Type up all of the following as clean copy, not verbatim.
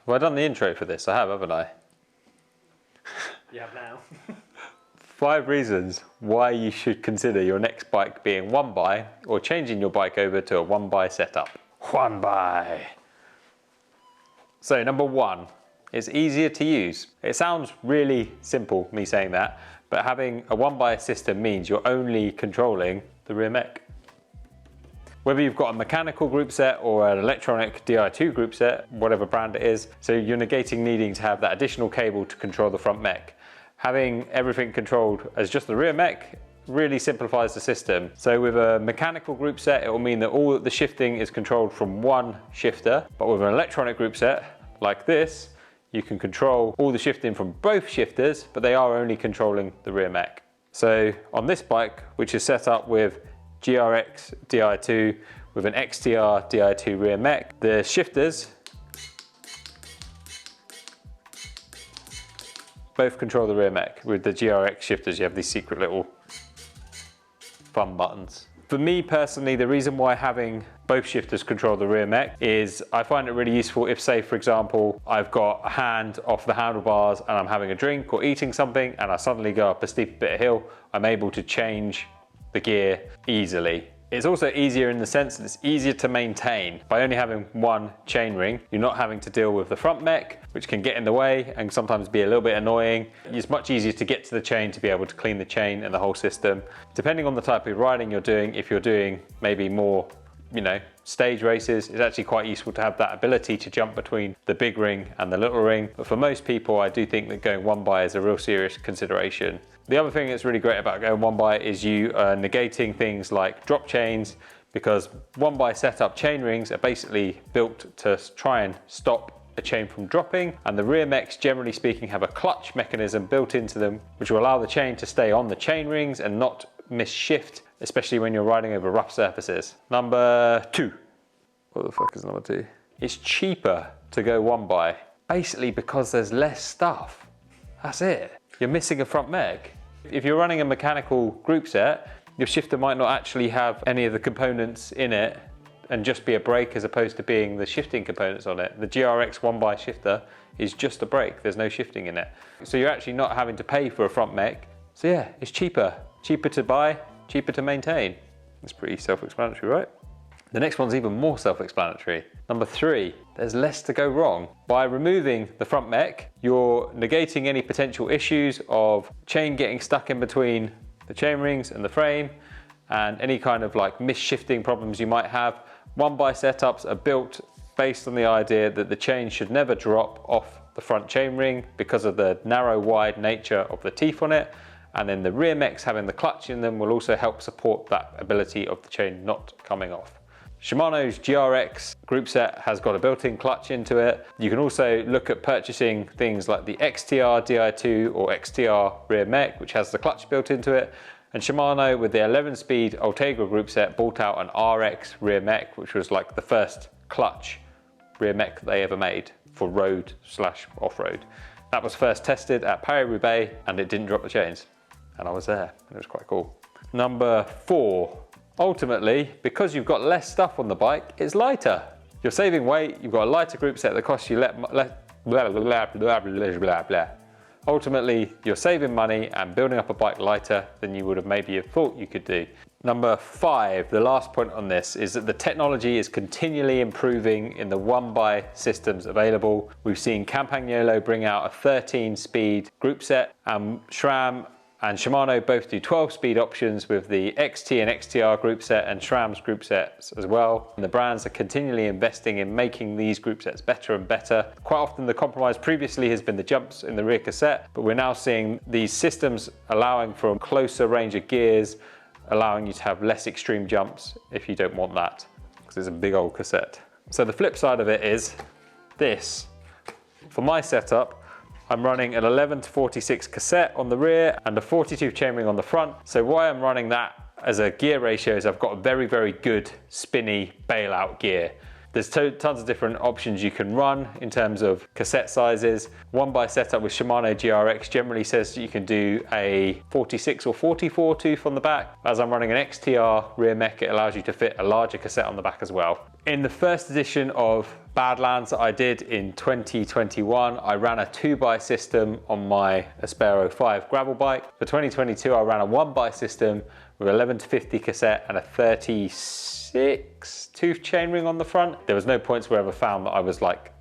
Have I done the intro for this? I have, haven't I? You have now. 5 reasons why you should consider your next bike being one by or changing your bike over to a one by setup. One by. So number 1, it's easier to use. It sounds really simple, me saying that, but having a one by system means you're only controlling the rear mech. Whether you've got a mechanical group set or an electronic Di2 group set, whatever brand it is, so you're negating needing to have that additional cable to control the front mech. Having everything controlled as just the rear mech really simplifies the system. So with a mechanical group set, it will mean that all the shifting is controlled from one shifter, but with an electronic group set like this, you can control all the shifting from both shifters, but they are only controlling the rear mech. So on this bike, which is set up with GRX Di2 with an XTR Di2 rear mech, the shifters both control the rear mech. With the GRX shifters, you have these secret little fun buttons. For me personally, the reason why having both shifters control the rear mech is I find it really useful if, say, for example, I've got a hand off the handlebars and I'm having a drink or eating something and I suddenly go up a steep bit of hill, I'm able to change the gear easily. It's also easier in the sense that it's easier to maintain. By only having one chainring, you're not having to deal with the front mech, which can get in the way and sometimes be a little bit annoying. It's much easier to get to the chain to be able to clean the chain and the whole system. Depending on the type of riding you're doing, if you're doing maybe more, stage races, it's actually quite useful to have that ability to jump between the big ring and the little ring. But for most people, I do think that going one by is a real serious consideration. The other thing that's really great about going one by is you are negating things like drop chains, because one by setup chain rings are basically built to try and stop a chain from dropping, and the rear mechs, generally speaking, have a clutch mechanism built into them, which will allow the chain to stay on the chain rings and not miss shift, especially when you're riding over rough surfaces. Number 2. What the fuck is number 2? It's cheaper to go one by, basically because there's less stuff. That's it. You're missing a front mech. If you're running a mechanical group set, your shifter might not actually have any of the components in it and just be a brake as opposed to being the shifting components on it. The GRX one by shifter is just a brake, there's no shifting in it. So you're actually not having to pay for a front mech. So yeah, it's cheaper. Cheaper to buy, cheaper to maintain. It's pretty self-explanatory, right? The next one's even more self-explanatory. Number 3, there's less to go wrong. By removing the front mech, you're negating any potential issues of chain getting stuck in between the chain rings and the frame, and any kind of like mis-shifting problems you might have. One by setups are built based on the idea that the chain should never drop off the front chain ring because of the narrow, wide nature of the teeth on it. And then the rear mechs having the clutch in them will also help support that ability of the chain not coming off. Shimano's GRX group set has got a built-in clutch into it. You can also look at purchasing things like the XTR Di2 or XTR rear mech, which has the clutch built into it. And Shimano, with the 11-speed Ultegra group set, brought out an RX rear mech, which was like the first clutch rear mech they ever made for road/off-road. That was first tested at Paris-Roubaix and it didn't drop the chains. And I was there, and it was quite cool. Number 4, ultimately, because you've got less stuff on the bike, it's lighter. You're saving weight, you've got a lighter group set that costs you Ultimately, you're saving money and building up a bike lighter than you would have maybe thought you could do. Number 5, the last point on this, is that the technology is continually improving in the one by systems available. We've seen Campagnolo bring out a 13-speed group set, and SRAM and Shimano both do 12-speed options with the XT and XTR group set and SRAM's group sets as well. And the brands are continually investing in making these group sets better and better. Quite often the compromise previously has been the jumps in the rear cassette, but we're now seeing these systems allowing for a closer range of gears, allowing you to have less extreme jumps if you don't want that, because it's a big old cassette. So the flip side of it is this. For my setup, I'm running an 11:46 cassette on the rear and a 42 chainring on the front. So why I'm running that as a gear ratio is I've got a very, very good spinny bailout gear. There's tons of different options you can run in terms of cassette sizes. One by setup with Shimano GRX generally says you can do a 46 or 44 tooth on the back. As I'm running an XTR rear mech, it allows you to fit a larger cassette on the back as well. In the first edition of Badlands that I did in 2021, I ran a 2x system on my Aspero 5 gravel bike. For 2022, I ran a 1x system with 11 to 50 cassette and a 36 tooth chainring on the front. There was no points where I ever found that I was like,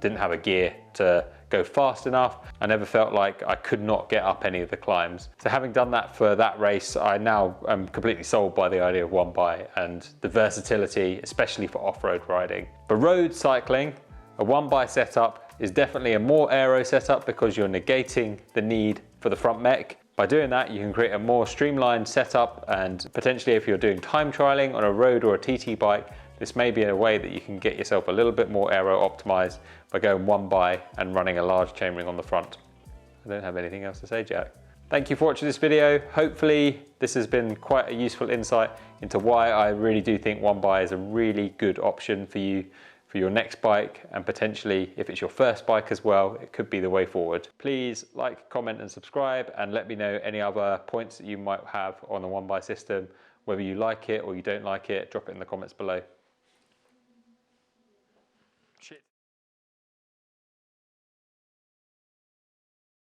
didn't have a gear to go fast enough. I never felt like I could not get up any of the climbs. So having done that for that race, I now am completely sold by the idea of 1x and the versatility, especially for off-road riding. For road cycling, a 1x setup is definitely a more aero setup because you're negating the need for the front mech. By doing that, you can create a more streamlined setup, and potentially if you're doing time trialing on a road or a TT bike, this may be a way that you can get yourself a little bit more aero optimized by going 1x and running a large chainring on the front. I don't have anything else to say, Jack. Thank you for watching this video. Hopefully this has been quite a useful insight into why I really do think 1x is a really good option for you for your next bike, and potentially if it's your first bike as well, it could be the way forward. Please like, comment and subscribe, and let me know any other points that you might have on the 1x system, whether you like it or you don't like it. Drop it in the comments below. Shit.